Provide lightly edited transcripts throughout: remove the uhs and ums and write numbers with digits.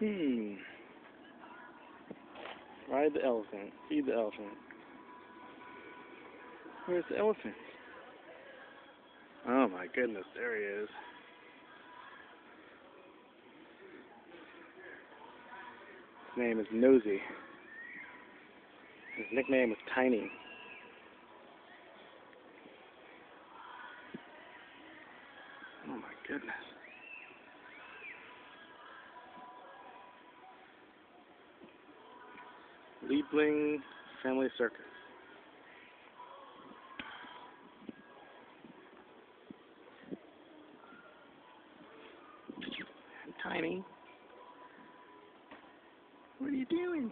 Hmm. Ride the elephant. Feed the elephant. Where's the elephant? Oh my goodness, there he is. His name is Nosy. His nickname is Tiny. Oh my goodness. Liebling Family Circus. Tiny. What are you doing?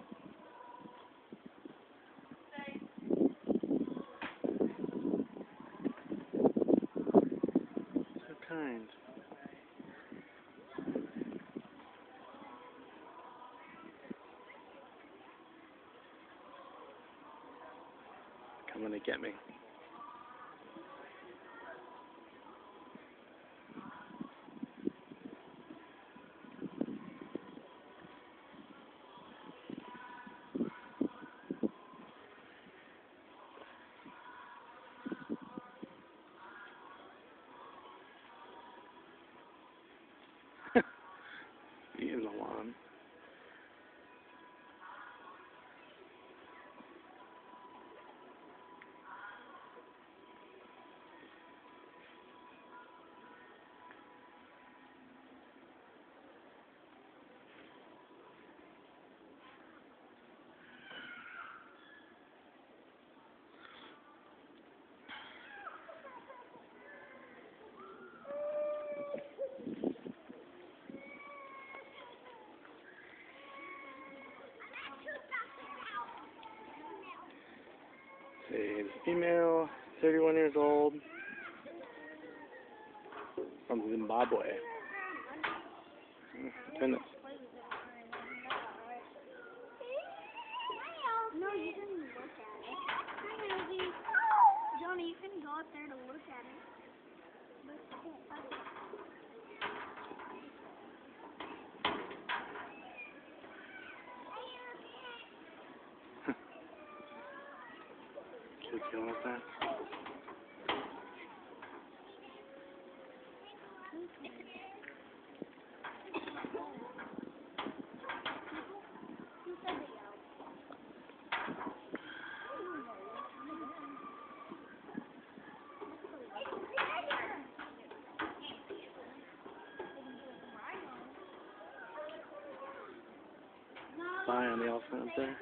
So kind. Coming to get me. Eating the lawn. Say, female, 31 years old, from Zimbabwe. Tennis. No, you didn't look at it. Hi, Nosy. Johnny, you can go up there to look at it. But you can't touch it. Kid killing us that? Spy on the elephant up there.